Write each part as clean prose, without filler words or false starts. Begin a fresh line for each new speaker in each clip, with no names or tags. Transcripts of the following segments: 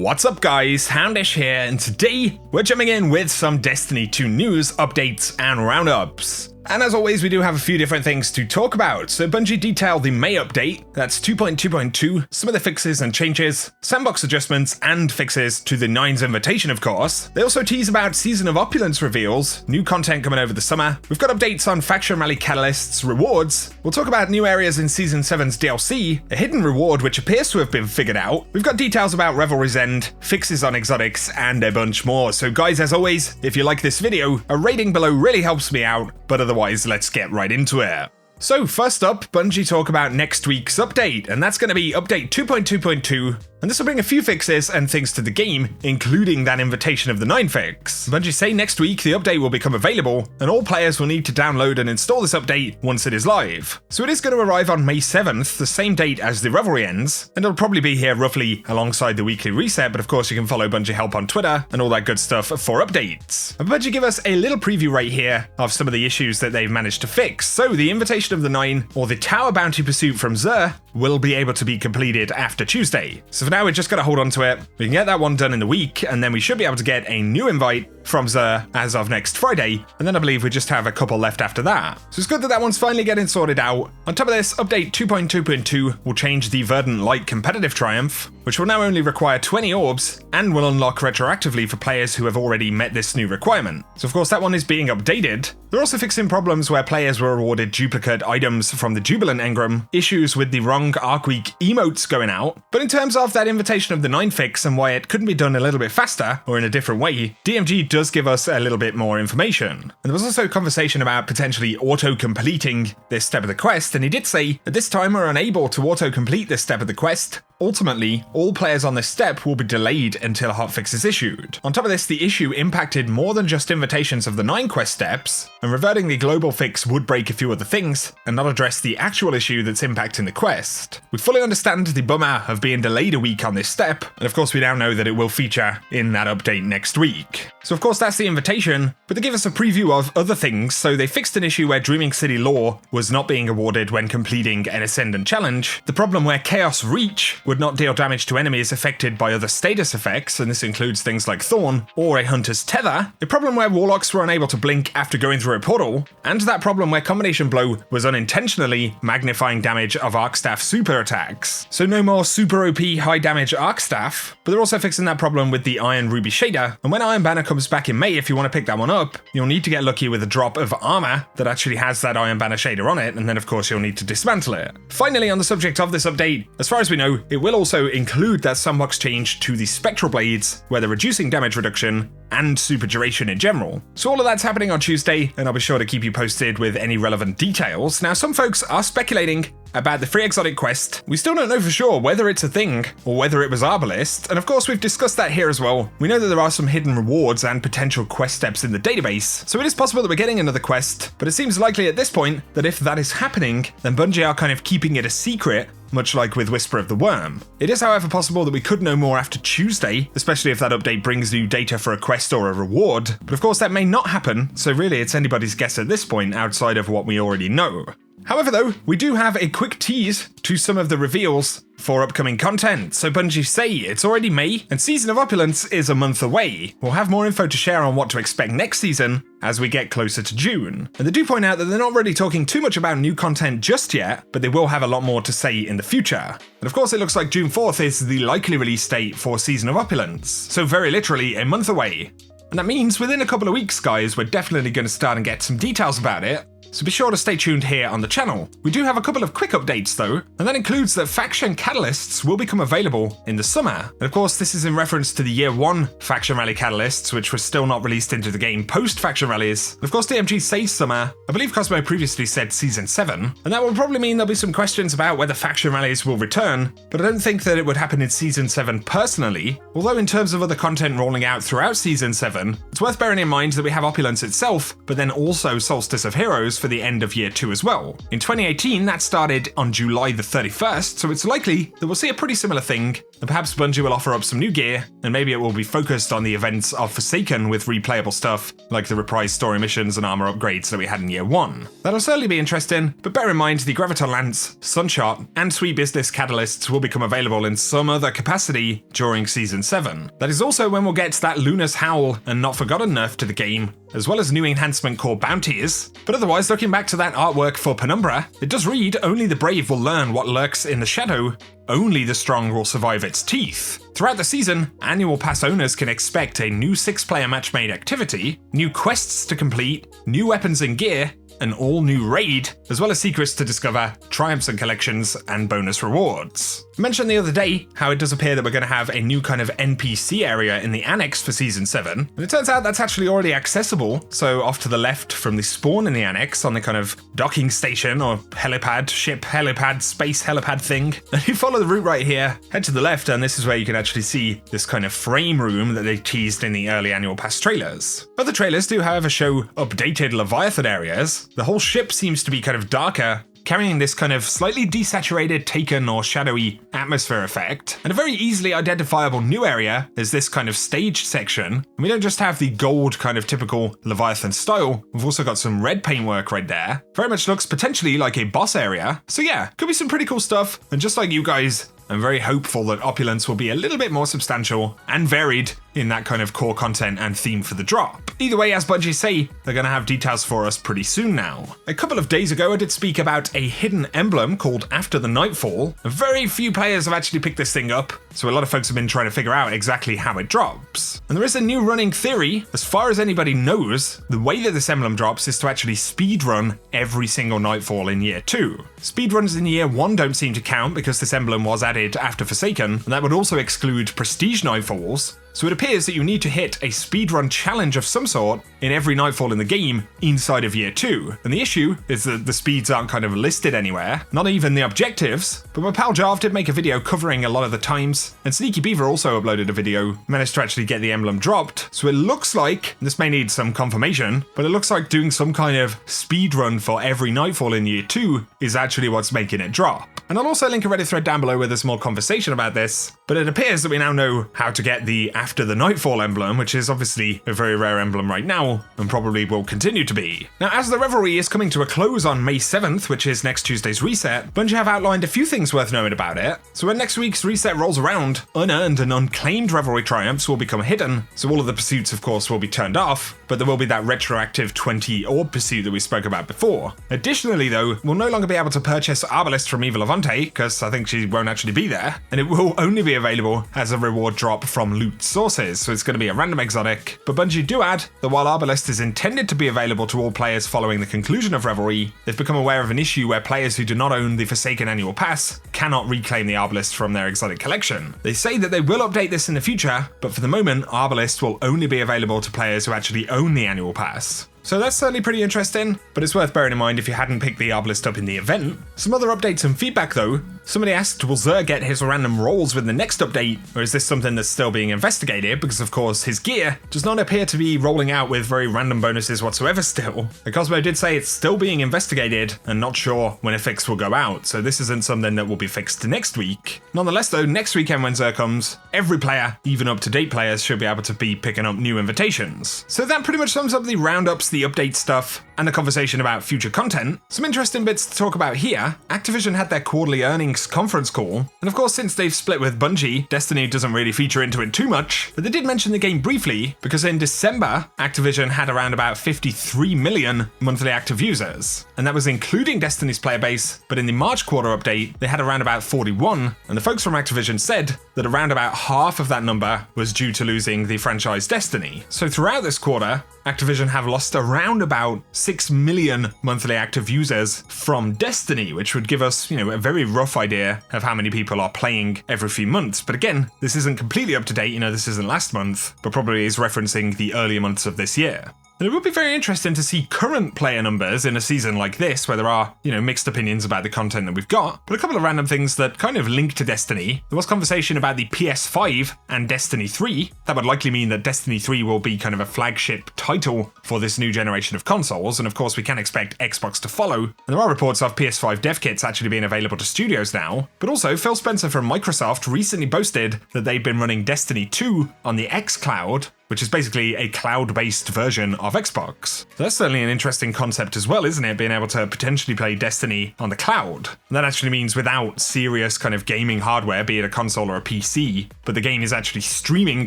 What's up guys, Houndish here, and today we're jumping in with some Destiny 2 news, updates and roundups. And as always, we do have a few different things to talk about. So Bungie detailed the May update, that's 2.2.2, some of the fixes and changes, Sandbox adjustments and fixes to the 9's invitation of course. They also tease about Season of Opulence reveals, new content coming over the summer. We've got updates on Faction Rally Catalysts rewards. We'll talk about new areas in Season 7's DLC, a hidden reward which appears to have been figured out. We've got details about Revelry's End, fixes on exotics and a bunch more. So guys, as always, if you like this video, a rating below really helps me out, but otherwise, let's get right into it. So first up, Bungie talk about next week's update, and that's going to be update 2.2.2, and this will bring a few fixes and things to the game, including that invitation of the 9 fix. Bungie say next week the update will become available, and all players will need to download and install this update once it is live. So it is going to arrive on May 7th, the same date as the Revelry ends, and it'll probably be here roughly alongside the weekly reset, but of course you can follow Bungie Help on Twitter and all that good stuff for updates. And Bungie give us a little preview right here of some of the issues that they've managed to fix. So the invitation of the 9, or the Tower Bounty Pursuit from Xur, will be able to be completed after Tuesday. So for now, we're just going to hold on to it. We can get that one done in the week, and then we should be able to get a new invite from Xur as of next Friday, and then I believe we just have a couple left after that. So it's good that that one's finally getting sorted out. On top of this, update 2.2.2 will change the Verdant Light competitive triumph, which will now only require 20 orbs, and will unlock retroactively for players who have already met this new requirement. So of course that one is being updated. They're also fixing problems where players were awarded duplicate items from the Jubilant Engram, issues with the wrong Arc Week emotes going out, but in terms of that invitation of the 9 fix and why it couldn't be done a little bit faster, or in a different way, DMG does give us a little bit more information. And there was also a conversation about potentially auto-completing this step of the quest, and he did say, at this time we're unable to auto-complete this step of the quest. Ultimately, all players on this step will be delayed until a hotfix is issued. On top of this, the issue impacted more than just invitations of the 9 quest steps, and reverting the global fix would break a few other things, and not address the actual issue that's impacting the quest. We fully understand the bummer of being delayed a week on this step, and of course we now know that it will feature in that update next week. So of course that's the invitation, but they give us a preview of other things. So they fixed an issue where Dreaming City lore was not being awarded when completing an Ascendant challenge, the problem where Chaos Reach would not deal damage to enemies affected by other status effects, and this includes things like Thorn or a Hunter's Tether, a problem where Warlocks were unable to blink after going through a portal, and that problem where Combination Blow was unintentionally magnifying damage of Arcstaff super attacks. So no more super OP high damage Arcstaff, but they're also fixing that problem with the Iron Ruby shader, and when Iron Banner comes back in May, if you want to pick that one up, you'll need to get lucky with a drop of armor that actually has that Iron Banner shader on it, and then of course you'll need to dismantle it. Finally, on the subject of this update, as far as we know, it will also include that Sandbox change to the Spectral Blades, where they're reducing damage reduction and super duration in general. So all of that's happening on Tuesday, and I'll be sure to keep you posted with any relevant details. Now, some folks are speculating about the free exotic quest. We still don't know for sure whether it's a thing or whether it was Arbalest, and of course we've discussed that here as well. We know that there are some hidden rewards and potential quest steps in the database, so it is possible that we're getting another quest, but it seems likely at this point that if that is happening, then Bungie are kind of keeping it a secret, much like with Whisper of the Worm. It is however possible that we could know more after Tuesday, especially if that update brings new data for a quest or a reward, but of course that may not happen, so really it's anybody's guess at this point outside of what we already know. However though, we do have a quick tease to some of the reveals for upcoming content. So Bungie say it's already May, and Season of Opulence is a month away. We'll have more info to share on what to expect next season as we get closer to June. And they do point out that they're not really talking too much about new content just yet, but they will have a lot more to say in the future. And of course it looks like June 4th is the likely release date for Season of Opulence, so very literally a month away. And that means within a couple of weeks, guys, we're definitely going to start and get some details about it. So be sure to stay tuned here on the channel. We do have a couple of quick updates though, and that includes that Faction Catalysts will become available in the summer. And of course this is in reference to the Year 1 Faction Rally Catalysts, which were still not released into the game post Faction Rallies. And of course DMG says summer. I believe Cosmo previously said Season 7, and that will probably mean there'll be some questions about whether Faction Rallies will return, but I don't think that it would happen in Season 7 personally. Although in terms of other content rolling out throughout Season 7, it's worth bearing in mind that we have Opulence itself, but then also Solstice of Heroes for the end of year 2 as well. In 2018, that started on July the 31st, so it's likely that we'll see a pretty similar thing, and perhaps Bungie will offer up some new gear, and maybe it will be focused on the events of Forsaken with replayable stuff, like the reprised story missions and armor upgrades that we had in year 1. That'll certainly be interesting, but bear in mind the Graviton Lance, Sunshot, and Sweet Business Catalysts will become available in some other capacity during Season 7. That is also when we'll get that Luna's Howl and Not Forgotten nerf to the game, as well as new enhancement called Bounties. But otherwise, looking back to that artwork for Penumbra, it does read, "Only the brave will learn what lurks in the shadow, only the strong will survive its teeth." Throughout the season, annual pass owners can expect a new 6-player match-made activity, new quests to complete, new weapons and gear, an all-new raid, as well as secrets to discover, triumphs and collections, and bonus rewards. I mentioned the other day how it does appear that we're going to have a new kind of NPC area in the Annex for Season 7, and it turns out that's actually already accessible, so off to the left from the spawn in the Annex on the kind of docking station or helipad, ship helipad, space helipad thing, and you follow the route right here, head to the left, and this is where you can actually see this kind of frame room that they teased in the early annual pass trailers. Other trailers do, however, show updated Leviathan areas. The whole ship seems to be kind of darker, carrying this kind of slightly desaturated Taken or shadowy atmosphere effect. And a very easily identifiable new area is this kind of stage section. And we don't just have the gold kind of typical Leviathan style, we've also got some red paintwork right there. Very much looks potentially like a boss area. So yeah, could be some pretty cool stuff. And just like you guys, I'm very hopeful that Opulence will be a little bit more substantial and varied in that kind of core content and theme for the drop. Either way, as Bungie say, they're going to have details for us pretty soon now. A couple of days ago, I did speak about a hidden emblem called After the Nightfall. Very few players have actually picked this thing up, so a lot of folks have been trying to figure out exactly how it drops. And there is a new running theory. As far as anybody knows, the way that this emblem drops is to actually speedrun every single Nightfall in year 2. Speedruns in year 1 don't seem to count because this emblem was added after Forsaken, and that would also exclude prestige Nightfalls. So it appears that you need to hit a speedrun challenge of some sort in every Nightfall in the game inside of year 2. And the issue is that the speeds aren't kind of listed anywhere, not even the objectives. But my pal Jarv did make a video covering a lot of the times, and Sneaky Beaver also uploaded a video, managed to actually get the emblem dropped. So it looks like, this may need some confirmation, but it looks like doing some kind of speedrun for every Nightfall in year 2 is actually what's making it drop. And I'll also link a Reddit thread down below where there's more conversation about this, but it appears that we now know how to get the After the Nightfall emblem, which is obviously a very rare emblem right now, and probably will continue to be. Now, as the Revelry is coming to a close on May 7th, which is next Tuesday's reset, Bungie have outlined a few things worth knowing about it. So when next week's reset rolls around, unearned and unclaimed Revelry triumphs will become hidden, so all of the pursuits, of course, will be turned off, but there will be that retroactive 20 orb pursuit that we spoke about before. Additionally, though, we'll no longer be able to purchase Arbalest from Evil Avante, because I think she won't actually be there, and it will only be available as a reward drop from loot sources, so it's going to be a random exotic. But Bungie do add that while Arbalest is intended to be available to all players following the conclusion of Revelry, they've become aware of an issue where players who do not own the Forsaken Annual Pass cannot reclaim the Arbalest from their exotic collection. They say that they will update this in the future, but for the moment, Arbalest will only be available to players who actually own the Annual Pass. So that's certainly pretty interesting, but it's worth bearing in mind if you hadn't picked the Arbalest up in the event. Some other updates and feedback though. Somebody asked, will Xur get his random rolls with the next update, or is this something that's still being investigated? Because of course his gear does not appear to be rolling out with very random bonuses whatsoever still. The Cosmo did say it's still being investigated and not sure when a fix will go out, so this isn't something that will be fixed next week. Nonetheless though, next weekend when Xur comes, every player, even up-to-date players, should be able to be picking up new invitations. So that pretty much sums up the roundups, the update stuff, and the conversation about future content. Some interesting bits to talk about here. Activision had their quarterly earnings conference call, and of course since they've split with Bungie, Destiny doesn't really feature into it too much, but they did mention the game briefly, because in December, Activision had around about 53 million monthly active users, and that was including Destiny's player base, but in the March quarter update, they had around about 41, and the folks from Activision said that around about half of that number was due to losing the franchise Destiny. So throughout this quarter, Activision have lost around about 6 million monthly active users from Destiny, which would give us, a very rough idea of how many people are playing every few months. But again, this isn't completely up to date, this isn't last month, but probably is referencing the earlier months of this year. And it would be very interesting to see current player numbers in a season like this, where there are, mixed opinions about the content that we've got, but a couple of random things that kind of link to Destiny. There was conversation about the PS5 and Destiny 3. That would likely mean that Destiny 3 will be kind of a flagship title for this new generation of consoles, and of course we can expect Xbox to follow. And there are reports of PS5 dev kits actually being available to studios now, but also Phil Spencer from Microsoft recently boasted that they've been running Destiny 2 on the xCloud, which is basically a cloud-based version of Xbox. So that's certainly an interesting concept as well, isn't it? Being able to potentially play Destiny on the cloud. And that actually means without serious kind of gaming hardware, be it a console or a PC, but the game is actually streaming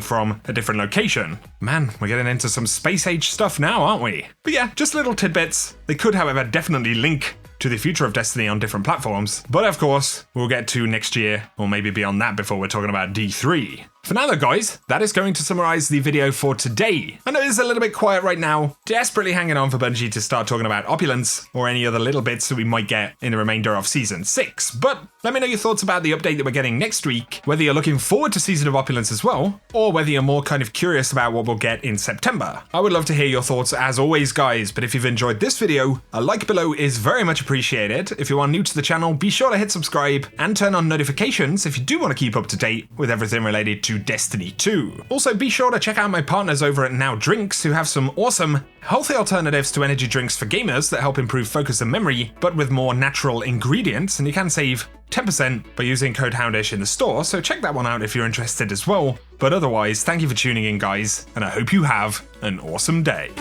from a different location. Man, we're getting into some space-age stuff now, aren't we? But yeah, just little tidbits. They could, however, definitely link to the future of Destiny on different platforms. But of course, we'll get to next year, or maybe beyond that before we're talking about D3. For now though guys, that is going to summarize the video for today. I know it's a little bit quiet right now, desperately hanging on for Bungie to start talking about Opulence or any other little bits that we might get in the remainder of Season 6, but let me know your thoughts about the update that we're getting next week, whether you're looking forward to Season of Opulence as well, or whether you're more kind of curious about what we'll get in September. I would love to hear your thoughts as always guys, but if you've enjoyed this video, a like below is very much appreciated. If you are new to the channel, be sure to hit subscribe and turn on notifications if you do want to keep up to date with everything related to Destiny 2. Also, be sure to check out my partners over at Now Drinks, who have some awesome, healthy alternatives to energy drinks for gamers that help improve focus and memory, but with more natural ingredients, and you can save 10% by using code Houndish in the store, so check that one out if you're interested as well. But otherwise, thank you for tuning in guys, and I hope you have an awesome day.